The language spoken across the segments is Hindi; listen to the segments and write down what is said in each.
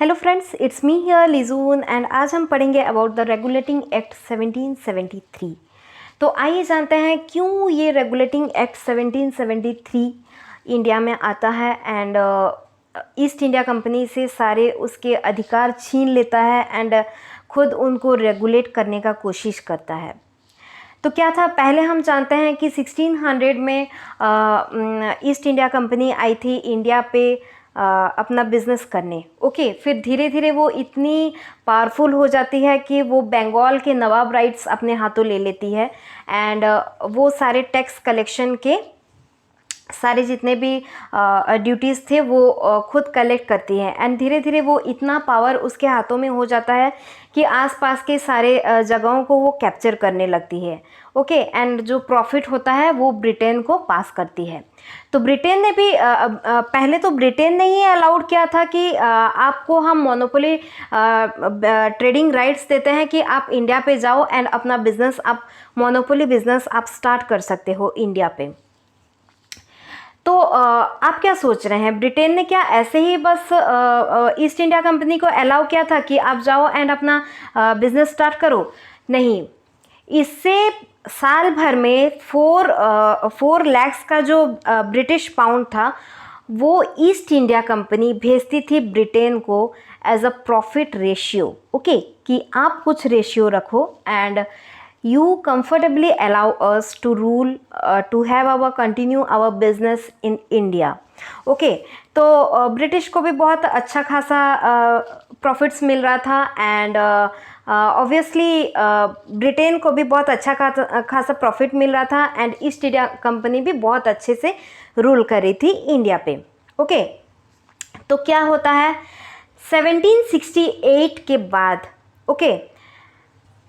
Hello friends, it's me here लिजून एंड आज हम पढ़ेंगे अबाउट द रेगुलेटिंग एक्ट 1773। तो आइए जानते हैं क्यों ये रेगुलेटिंग एक्ट 1773 इंडिया में आता है एंड ईस्ट इंडिया कंपनी से सारे उसके अधिकार छीन लेता है एंड खुद उनको रेगुलेट करने का कोशिश करता है। तो क्या था, पहले हम जानते हैं कि 1600 में ईस्ट इंडिया कंपनी आई थी इंडिया पे अपना बिजनेस करने। ओके, फिर धीरे धीरे वो इतनी पावरफुल हो जाती है कि वो बंगाल के नवाब राइट्स अपने हाथों ले लेती है एंड वो सारे टैक्स कलेक्शन के सारे जितने भी ड्यूटीज़ थे वो खुद कलेक्ट करती है एंड धीरे धीरे वो इतना पावर उसके हाथों में हो जाता है कि आसपास के सारे जगहों को वो कैप्चर करने लगती है। ओके, एंड जो प्रॉफिट होता है वो ब्रिटेन को पास करती है। तो ब्रिटेन ने भी पहले तो ब्रिटेन ने ही अलाउड किया था कि आपको हम मोनोपोली ट्रेडिंग राइट्स देते हैं कि आप इंडिया पे जाओ एंड अपना बिजनेस, आप मोनोपोली बिजनेस आप स्टार्ट कर सकते हो इंडिया पे। तो आप क्या सोच रहे हैं, ब्रिटेन ने क्या ऐसे ही बस ईस्ट इंडिया कंपनी को अलाउ किया था कि आप जाओ एंड अपना बिजनेस स्टार्ट करो? नहीं, इससे साल भर में 4 लाख का जो ब्रिटिश पाउंड था वो ईस्ट इंडिया कंपनी भेजती थी ब्रिटेन को as a profit ratio. Okay, कि आप कुछ रेशियो रखो and you comfortably allow us to rule to have our continue our business in India। Okay, तो ब्रिटिश को भी बहुत अच्छा खासा प्रॉफिट्स मिल रहा था एंड ऑब्वियसली ब्रिटेन को भी बहुत अच्छा खासा प्रॉफिट मिल रहा था एंड ईस्ट इंडिया कंपनी भी बहुत अच्छे से रूल कर रही थी इंडिया पे। ओके, तो क्या होता है 1768 के बाद, ओके,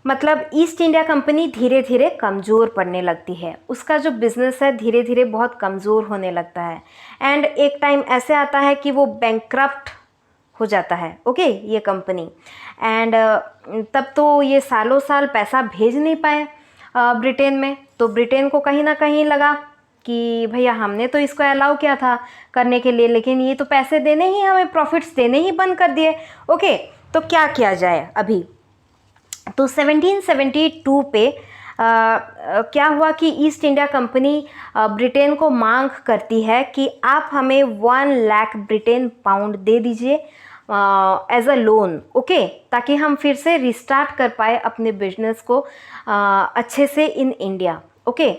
मतलब ईस्ट इंडिया कंपनी धीरे धीरे कमज़ोर पड़ने लगती है, उसका जो बिज़नेस है धीरे धीरे बहुत कमज़ोर होने लगता है एंड एक टाइम ऐसे आता है कि वो बैंकक्रप्ट हो जाता है। ओके, ये कंपनी एंड तब तो ये सालों साल पैसा भेज नहीं पाए ब्रिटेन में। तो ब्रिटेन को कहीं ना कहीं लगा कि भैया हमने तो इसको अलाउ किया था करने के लिए, लेकिन ये तो पैसे देने ही, हमें प्रॉफिट्स देने ही बंद कर दिए। ओके, तो क्या किया जाए अभी? तो 1772 पे क्या हुआ कि ईस्ट इंडिया कंपनी ब्रिटेन को मांग करती है कि आप हमें 1 लाख ब्रिटेन पाउंड दे दीजिए एज अ लोन। ओके, ताकि हम फिर से रिस्टार्ट कर पाए अपने बिजनेस को अच्छे से इन इंडिया। ओके,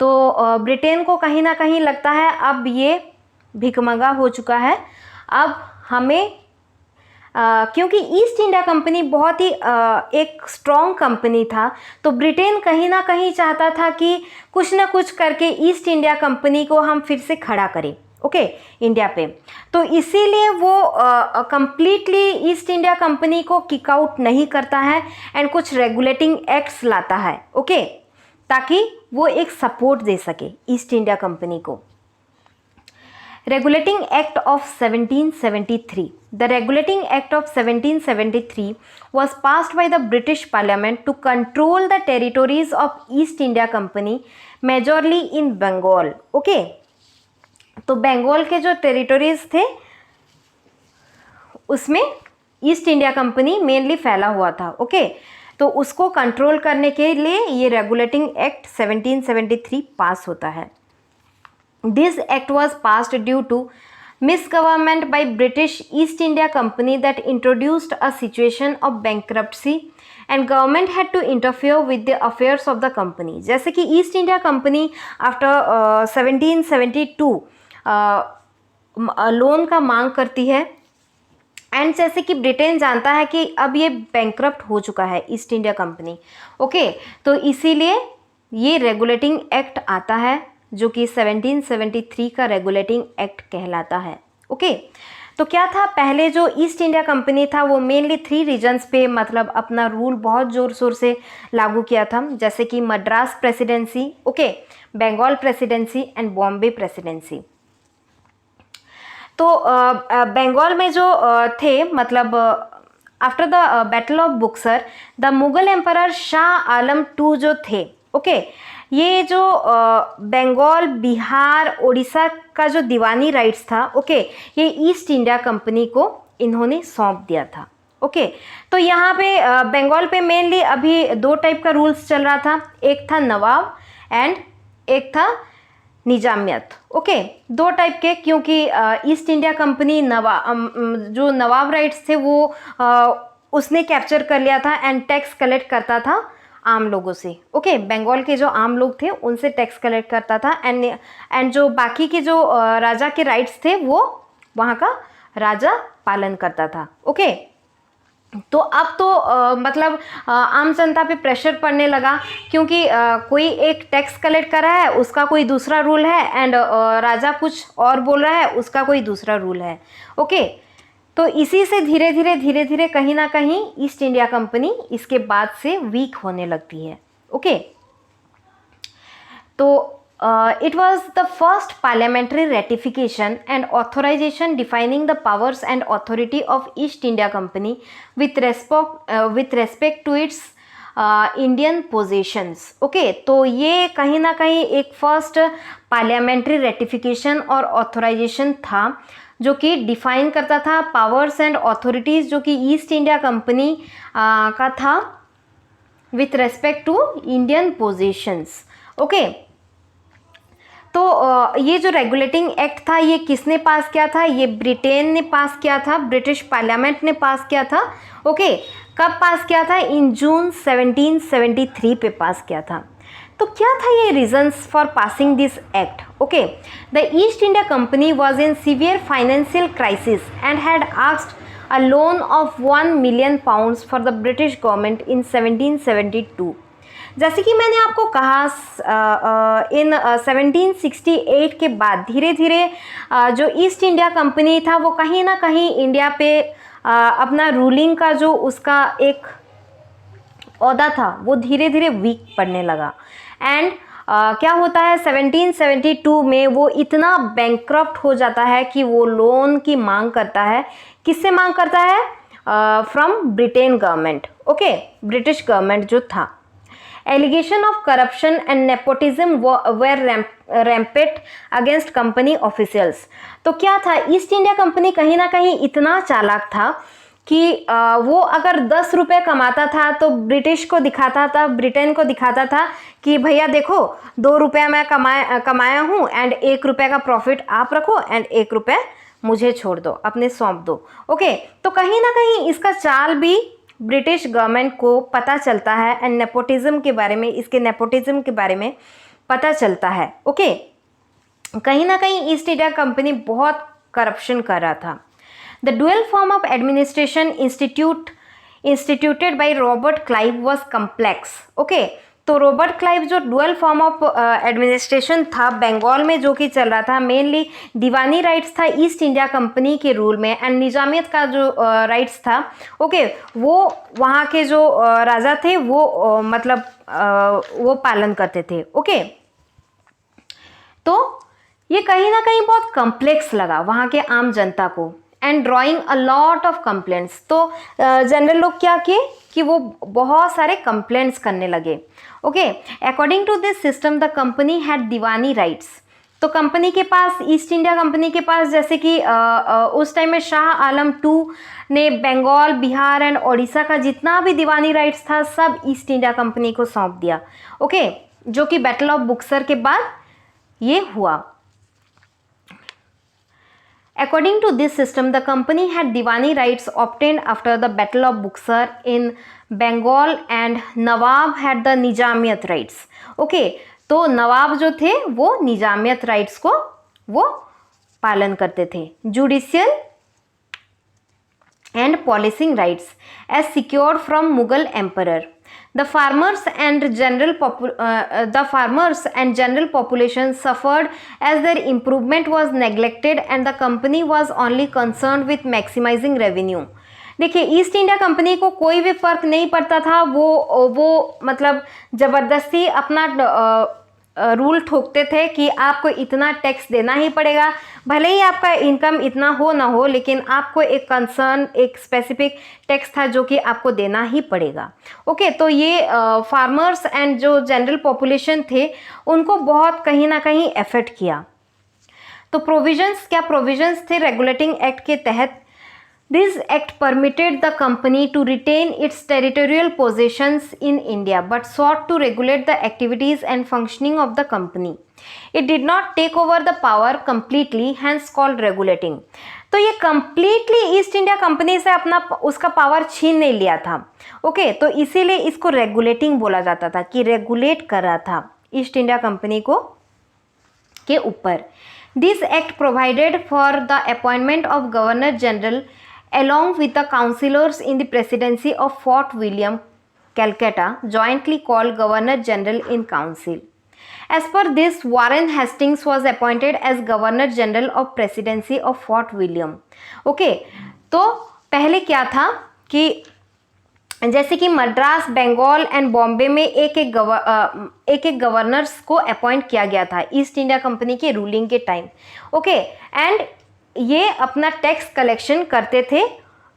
तो ब्रिटेन को कहीं ना कहीं लगता है अब ये भिखमंगा हो चुका है, अब हमें क्योंकि ईस्ट इंडिया कंपनी बहुत ही एक स्ट्रॉन्ग कंपनी था, तो ब्रिटेन कहीं ना कहीं चाहता था कि कुछ ना कुछ करके ईस्ट इंडिया कंपनी को हम फिर से खड़ा करें। ओके, इंडिया पे। तो इसीलिए वो कंप्लीटली ईस्ट इंडिया कंपनी को किक आउट नहीं करता है एंड कुछ रेगुलेटिंग एक्ट्स लाता है। ओके, ताकि वो एक सपोर्ट दे सके ईस्ट इंडिया कंपनी को। Regulating Act of 1773। The Regulating Act of 1773 was passed by the British Parliament to control the territories of East India Company, majorly in Bengal। Okay, तो बंगाल के जो टेरिटोरीज थे उसमें ईस्ट इंडिया कंपनी मेनली फैला हुआ था। ओके, तो उसको कंट्रोल करने के लिए ये रेगुलेटिंग एक्ट 1773 पास होता है। This act was passed due to misgovernment by British East India Company that introduced a situation of bankruptcy and government had to interfere with the affairs of the company। जैसे कि east India company after 1772 loan का मांग करती है एंड जैसे कि ब्रिटेन जानता है कि अब ये बैंकक्रप्ट हो चुका है ईस्ट इंडिया कंपनी। ओके, तो इसीलिए ये रेगुलेटिंग एक्ट आता है जो कि 1773 का रेगुलेटिंग एक्ट कहलाता है। ओके, तो क्या था, पहले जो ईस्ट इंडिया कंपनी था वो मेनली 3 रीजन्स पे मतलब अपना रूल बहुत ज़ोर शोर से लागू किया था, जैसे कि Madras presidency, okay, Bengal presidency and Bombay presidency. तो बंगाल में जो थे मतलब after the battle of Buxar the Mughal emperor Shah Alam II जो थे, ओके, ये जो बंगाल, बिहार, उड़ीसा का जो दीवानी राइट्स था, ओके, ये ईस्ट इंडिया कंपनी को इन्होंने सौंप दिया था। ओके, तो यहाँ पे बंगाल पे मेनली अभी दो टाइप का रूल्स चल रहा था, एक था नवाब एंड एक था निजामियत। ओके, दो टाइप के, क्योंकि ईस्ट इंडिया कंपनी जो नवाब राइट्स थे वो उसने कैप्चर कर लिया था एंड टैक्स कलेक्ट करता था आम लोगों से। ओके, बंगाल के जो आम लोग थे उनसे टैक्स कलेक्ट करता था एंड जो बाकी के जो राजा के राइट्स थे वो वहाँ का राजा पालन करता था। ओके, तो अब तो मतलब आम जनता पे प्रेशर पड़ने लगा, क्योंकि कोई एक टैक्स कलेक्ट कर रहा है, उसका कोई दूसरा रूल है, एंड राजा कुछ और बोल रहा है, उसका कोई दूसरा रूल है। ओके, तो इसी से धीरे धीरे कहीं ना कहीं ईस्ट इंडिया कंपनी इसके बाद से वीक होने लगती है। ओके, तो it was the first parliamentary ratification and authorization defining the powers and authority of East India Company with respect to its Indian possessions. Okay, तो ये कहीं ना कहीं एक फर्स्ट पार्लियामेंट्री रेटिफिकेशन और ऑथोराइजेशन था जो कि डिफाइन करता था पावर्स एंड अथॉरिटीज़ जो कि ईस्ट इंडिया कंपनी का था with respect to Indian possessions. Okay, तो ये जो रेगुलेटिंग एक्ट था ये किसने पास किया था? ये ब्रिटेन ने पास किया था, ब्रिटिश पार्लियामेंट ने पास किया था। ओके, कब पास किया था? इन जून 1773 पे पास किया था। तो क्या था ये reasons for passing this act? Okay, the east India company was in severe financial crisis and had asked a loan of 1 million pounds for the British government in 1772। जैसे कि मैंने आपको कहा इन 1768 के बाद धीरे धीरे जो ईस्ट इंडिया कंपनी था वो कहीं ना कहीं इंडिया पे अपना रूलिंग का जो उसका एक ओहदा था वो धीरे धीरे वीक पड़ने लगा। एंड क्या होता है 1772 में वो इतना बैंकक्रप्ट हो जाता है कि वो लोन की मांग करता है। किससे मांग करता है? From Britain government. Okay, British government जो था। Allegation of corruption and nepotism were rampant against company officials. तो क्या था, ईस्ट इंडिया कंपनी कहीं ना कहीं इतना चालाक था कि वो अगर 10 रुपये कमाता था तो ब्रिटिश को दिखाता था, ब्रिटेन को दिखाता था कि भैया देखो 2 रुपया मैं कमाया हूँ एंड 1 रुपये का प्रॉफिट आप रखो एंड 1 रुपये मुझे छोड़ दो, अपने सौंप दो। ओके, तो कहीं ना कहीं इसका चाल भी ब्रिटिश गवर्नमेंट को पता चलता है एंड नेपोटिज्म के बारे में, इसके नेपोटिज्म के बारे में पता चलता है। ओके, कहीं ना कहीं ईस्ट इंडिया कंपनी बहुत करप्शन कर रहा था। The dual form of administration instituted by Robert Clive was complex। Okay, तो रॉबर्ट क्लाइव जो डुअल फॉर्म ऑफ एडमिनिस्ट्रेशन था बंगाल में जो कि चल रहा था, मेनली दीवानी राइट्स था ईस्ट इंडिया कंपनी के रूल में एंड निजामियत का जो राइट्स था। ओके, वो वहाँ के जो राजा थे वो मतलब वो पालन करते थे। ओके, तो ये कहीं ना कहीं बहुत कॉम्प्लेक्स लगा वहाँ के आम जनता को and drawing a lot of complaints. तो जनरल लोग क्या किए कि वो बहुत सारे कंप्लेंट्स करने लगे। Okay, according to this system the company had diwani rights. तो कंपनी के पास, ईस्ट इंडिया कंपनी के पास, जैसे कि उस टाइम में शाह आलम II ने बंगाल, बिहार एंड उड़ीसा का जितना भी दीवानी राइट्स था सब ईस्ट इंडिया कंपनी को सौंप दिया। ओके, जो कि बैटल ऑफ बुक्सर के बाद ये हुआ। According to this system, the company had Diwani rights obtained after the Battle of Buxar in Bengal and Nawab had the Nizamiyat rights। Okay, तो नवाब जो थे वो निजामियत राइट्स को वो पालन करते थे। Judicial and policing rights as secured from Mughal emperor. The farmers and general population suffered as their improvement was neglected and the company was only concerned with maximizing revenue। देखिए, ईस्ट इंडिया कंपनी को कोई भी फर्क नहीं पड़ता था, वो मतलब ज़बरदस्ती अपना रूल ठोकते थे कि आपको इतना टैक्स देना ही पड़ेगा, भले ही आपका इनकम इतना हो ना हो, लेकिन आपको एक कंसर्न, एक स्पेसिफिक टैक्स था जो कि आपको देना ही पड़ेगा। ओके, तो ये फार्मर्स एंड जो जनरल पॉपुलेशन थे उनको बहुत कहीं ना कहीं एफेक्ट किया। तो प्रोविजंस, क्या प्रोविजंस थे रेगुलेटिंग एक्ट के तहत? This act permitted the company to retain its territorial possessions in India but sought to regulate the activities and functioning of the company. It did not take over the power completely, hence called regulating. तो ये completely ईस्ट इंडिया कंपनी से अपना उसका पावर छीन नहीं लिया था। ओके, तो इसीलिए इसको रेगुलेटिंग बोला जाता था कि रेगुलेट कर रहा था ईस्ट इंडिया कंपनी को के ऊपर। This act provided for the appointment of Governor General along with the councillors in the presidency of Fort William, Calcutta, jointly called Governor General in Council. As per this, Warren Hastings was appointed as Governor General of Presidency of Fort William. Okay, तो पहले क्या था कि जैसे कि मद्रास, बंगाल एंड बॉम्बे में एक एक गवर्नर्स को अपॉइंट किया गया था ईस्ट इंडिया कंपनी के रूलिंग के टाइम। ओके, एंड ये अपना टैक्स कलेक्शन करते थे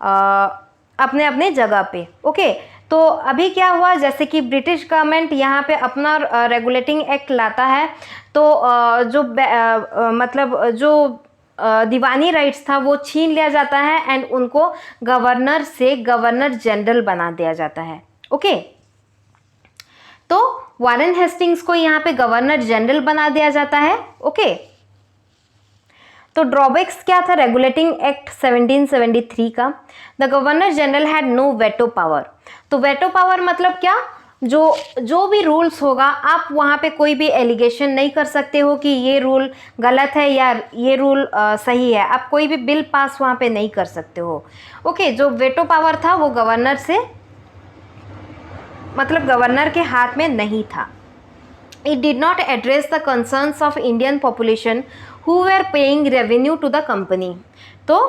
अपने अपने जगह पे। ओके, तो अभी क्या हुआ, जैसे कि ब्रिटिश गवर्नमेंट यहाँ पे अपना रेगुलेटिंग एक्ट लाता है, तो मतलब जो दीवानी राइट्स था वो छीन लिया जाता है एंड उनको गवर्नर से गवर्नर जनरल बना दिया जाता है। ओके, तो वारेन हेस्टिंग्स को यहाँ पे गवर्नर जनरल बना दिया जाता है। ओके, तो ड्रॉबैक्स क्या था रेगुलेटिंग एक्ट 1773 का? The governor general had no veto power. तो वेटो पावर मतलब क्या, जो भी रूल्स होगा आप वहाँ पे कोई भी एलिगेशन नहीं कर सकते हो कि ये रूल गलत है या ये रूल सही है। आप कोई भी बिल पास वहाँ पे नहीं कर सकते हो। ओके, जो वेटो पावर था वो गवर्नर से, मतलब गवर्नर के हाथ में नहीं था। It did not address the concerns of Indian population who were paying revenue to the company. तो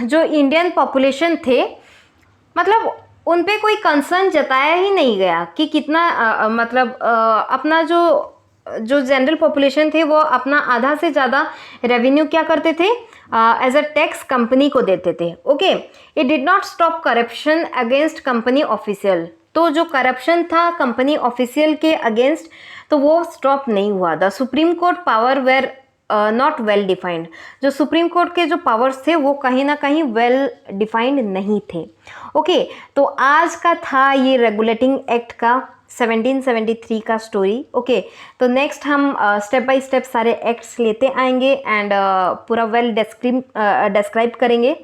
जो इंडियन पॉपुलेशन थे, मतलब उन पे कोई कंसर्न जताया ही नहीं गया कि कितना मतलब अपना जो जनरल पॉपुलेशन थे वो अपना आधा से ज़्यादा रेवेन्यू क्या करते थे, एज अ टैक्स कंपनी को देते थे। Okay, it did not stop corruption against company official. तो जो करप्शन था कंपनी ऑफिशियल के अगेंस्ट, तो वो स्टॉप नहीं हुआ। The supreme court power were not well defined. जो सुप्रीम कोर्ट के जो पावर्स थे वो कहीं ना कहीं वेल डिफाइंड नहीं थे। ओके, तो आज का था ये रेगुलेटिंग एक्ट का 1773 का स्टोरी। ओके, तो नेक्स्ट हम स्टेप बाय स्टेप सारे एक्ट्स लेते आएंगे एंड पूरा वेल डिस्क्राइब करेंगे।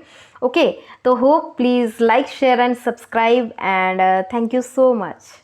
ओके, तो hope please like, share and subscribe and thank you so much.